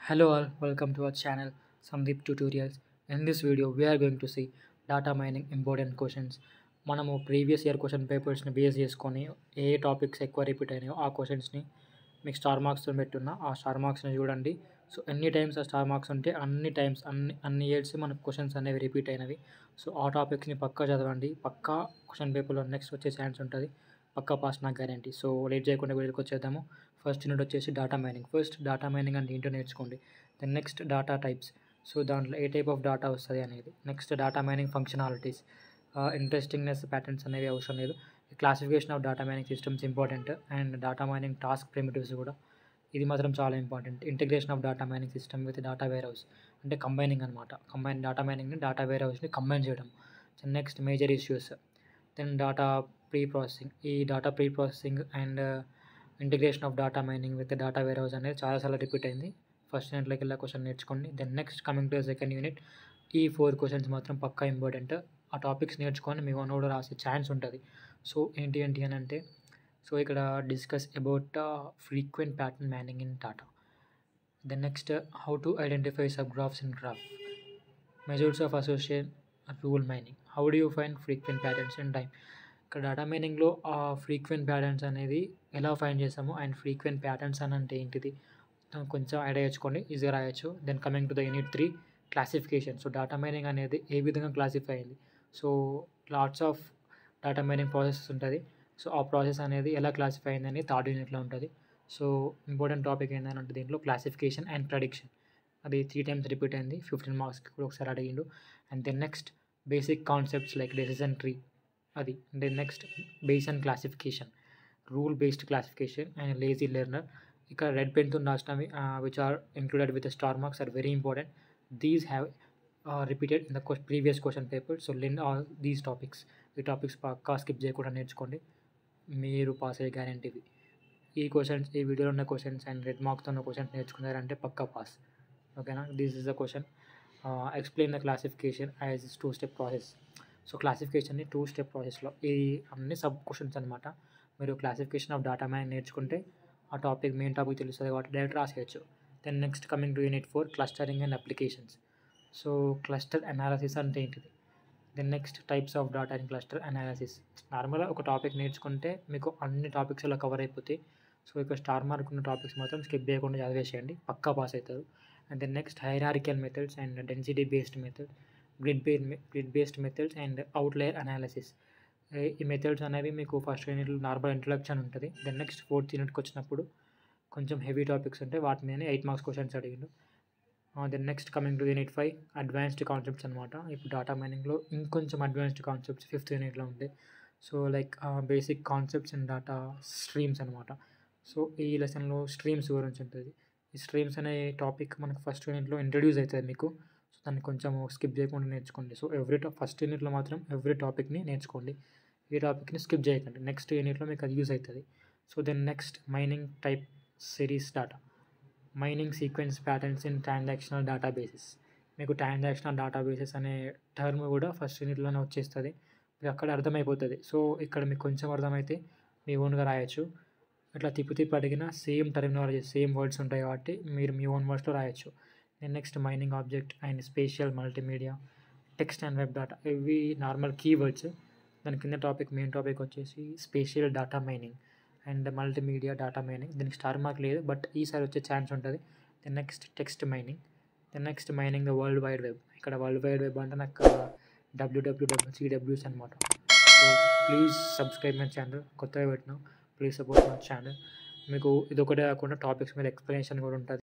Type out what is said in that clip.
Hello all, welcome to our channel Sandeep Tutorials. In this video, we are going to see data mining important questions. మనము previous year question పేపర్స్ని base చేసుకొని ఏ topics ఎక్కువ repeat అయినాయో ఆ క్వశ్చన్స్ని మీకు star మార్క్స్తో పెట్టున్నా ఆ star మార్క్స్ని చూడండి. So ఎన్ని times ఆ స్టార్ మార్క్స్ ఉంటే అన్ని టైమ్స్ అన్ని ఇయర్స్ మనకు క్వశ్చన్స్ అనేవి రిపీట్ అయినవి. సో ఆ టాపిక్స్ని పక్కా చదవండి. పక్కా క్వశ్చన్ పేపర్లో నెక్స్ట్ వచ్చే ఛాన్స్ ఉంటుంది. పక్కా పాస్ నాకు గ్యారంటీ. సో లేట్ చేయకుండా వీడియోకి వచ్చేద్దాము. ఫస్ట్ యూనిట్ వచ్చేసి data mining. First data mining అంటే ఏంటో నేర్చుకోండి. Then next data types. So దాంట్లో ఏ టైప్ ఆఫ్ డేటా వస్తుంది అనేది. Next data mining functionalities, interestingness patterns అనేవి అవసరం లేదు. Classification of data mining systems important and data mining task primitives కూడా ఇది మాత్రం చాలా important. Integration of data mining system with data warehouse అంటే కంబైనింగ్ అనమాట. డేటా మైనింగ్ని డేటా వేర్ హౌస్ని కంబైన్ చేయడం. Next major issues. Then data preprocessing. ఈ data preprocessing and integration of data mining with data warehouse అనేది చాలాసార్లు repeat అయింది. ఫస్ట్ యూనిట్లోకి వెళ్ళి క్వశ్చన్ నేర్చుకోండి. Then next coming to second unit, ఈ 4 క్వశ్చన్స్ మాత్రం పక్కా ఇంపార్టెంట్. ఆ టాపిక్స్ నేర్చుకొని మీ ఓన్ కూడా రాసే ఛాన్స్ ఉంటుంది. సో ఏంటి అని అంటే సో ఇక్కడ discuss about frequent pattern mining in data. Then next how to identify subgraphs in graph, measures of association rule mining, how do you find frequent patterns in time. ఇక్కడ data మైనింగ్లో ఆ frequent patterns అనేది ఎలా find చేస్తాము and frequent patterns అని అంటే ఏంటిది కొంచెం ఐడియా తెచ్చుకోండి, ఈజీగా రాయొచ్చు. Then coming to the unit 3 classification. So data mining అనేది ఏ విధంగా క్లాసిఫై అయింది. So lots of data mining process ఉంటుంది. సో ఆ ప్రాసెస్ అనేది ఎలా క్లాసిఫై అయిందని థర్డ్ యూనిట్లో ఉంటుంది. సో ఇంపార్టెంట్ టాపిక్ ఏంటంటే దీంట్లో క్లాసిఫికేషన్ అండ్ ప్రెడిక్షన్. అది 3 టైమ్స్ రిపీట్ అయింది. 15 మార్క్స్కి కూడా ఒకసారి అడిగిండు. And then next basic concepts like decision tree అది. Then next Bayesian classification, rule based classification and lazy learner. ఇక్కడ రెడ్ పెన్తో రాసినవి which are included with star marks are very important. These have repeated in the previous question paper. So learn all these topics. ఈ topics పక్కా skip చేయకుండా నేర్చుకోండి, మీరు pass అయ్యే గ్యారంటీవి. ఈ క్వశ్చన్స్, ఈ వీడియోలో ఉన్న క్వశ్చన్స్ అండ్ రెడ్ మార్క్స్తో ఉన్న క్వశ్చన్స్ నేర్చుకున్నారంటే పక్కా పాస్. ఓకేనా. This is the question. Explain the classification as 2-step process. So క్లాసిఫికేషన్ని 2-step ప్రాసెస్లో ఈ అన్ని సబ్ క్వశ్చన్స్ అనమాట. మీరు క్లాసిఫికేషన్ ఆఫ్ డేటా మైనింగ్ నేర్చుకుంటే ఆ టాపిక్ మెయిన్ టాపిక్ తెలుస్తుంది కాబట్టి డైరెక్ట్ రాసేయచ్చు. Then next coming to unit 4 clustering and applications. So cluster analysis అంటే ఏంటిది. Then next types of data in cluster analysis. నార్మల్గా ఒక టాపిక్ నేర్చుకుంటే మీకు అన్ని టాపిక్స్ ఇలా కవర్ అయిపోతాయి. సో ఇక్కడ స్టార్ మార్క్ ఉన్న టాపిక్స్ మాత్రం స్కిప్ చేయకుండా చదివేసేయండి, పక్కా పాస్ అవుతారు. And then next hierarchical methods and density based method, grid based methods and outlier analysis. ఈ మెథడ్స్ అనేవి మీకు ఫస్ట్ యూనిట్లో నార్మల్ ఇంట్రడక్షన్ ఉంటుంది. దెన్ నెక్స్ట్ 4th యూనిట్కి వచ్చినప్పుడు కొంచెం హెవీ టాపిక్స్ ఉంటాయి, వాటి మీద 8 మార్క్స్ క్వశ్చన్స్ అడిగిండు. Then next coming to unit 5 advanced concepts అనమాట. ఇప్పుడు డేటా మైనింగ్లో ఇంకొంచెం అడ్వాన్స్డ్ కాన్సెప్ట్స్ 5th యూనిట్లో ఉంటాయి. So like basic concepts and data streams అనమాట. సో ఈ లెసన్లో స్ట్రీమ్స్ గురించి ఉంటుంది. ఈ స్ట్రీమ్స్ అనే టాపిక్ మనకు ఫస్ట్ యూనిట్లో ఇంట్రడ్యూస్ అవుతుంది మీకు. సో దాన్ని కొంచెం స్కిప్ చేయకుండా నేర్చుకోండి. సో ఫస్ట్ యూనిట్లో మాత్రం ఎవ్రీ టాపిక్ని నేర్చుకోండి, ఈ టాపిక్ని స్కిప్ చేయకండి. నెక్స్ట్ యూనిట్లో మీకు అది యూజ్ అవుతుంది. So then next mining type series data, mining sequence patterns in transactional databases. మీకు ట్రాన్సాక్షనల్ డేటాబేసెస్ అనే టర్మ్ కూడా ఫస్ట్ యూనిట్లోనే వచ్చేస్తుంది, మీకు అక్కడ అర్థమైపోతుంది. సో ఇక్కడ మీకు కొంచెం అర్థమైతే మీ ఓన్గా రాయొచ్చు. ఇట్లా తిప్పి అడిగిన సేమ్ టర్మినాలజీ, సేమ్ వర్డ్స్ ఉంటాయి కాబట్టి మీరు మీ ఓన్ వర్డ్స్లో రాయొచ్చు. Then next mining object and spatial multimedia, text and web data. ఇవి నార్మల్ కీవర్డ్స్. దాని కింద టాపిక్ మెయిన్ టాపిక్ వచ్చేసి spatial data mining and multimedia data mining. దీనికి స్టార్ మార్క్ లేదు, బట్ ఈసారి వచ్చే ఛాన్స్ ఉంటుంది. Then next text mining. Then next mining the world wide web. ఇక్కడ వరల్డ్ వైడ్ వెబ్ అంటే నాకు www.cws అనమాట. So please subscribe my channel, కొత్తగా పెట్టినా ప్లీజ్ సపోర్ట్ మై ఛానల్. మీకు ఇది ఒకటే కాకుండా టాపిక్స్ మీద ఎక్స్ప్లెనేషన్ కూడా ఉంటుంది.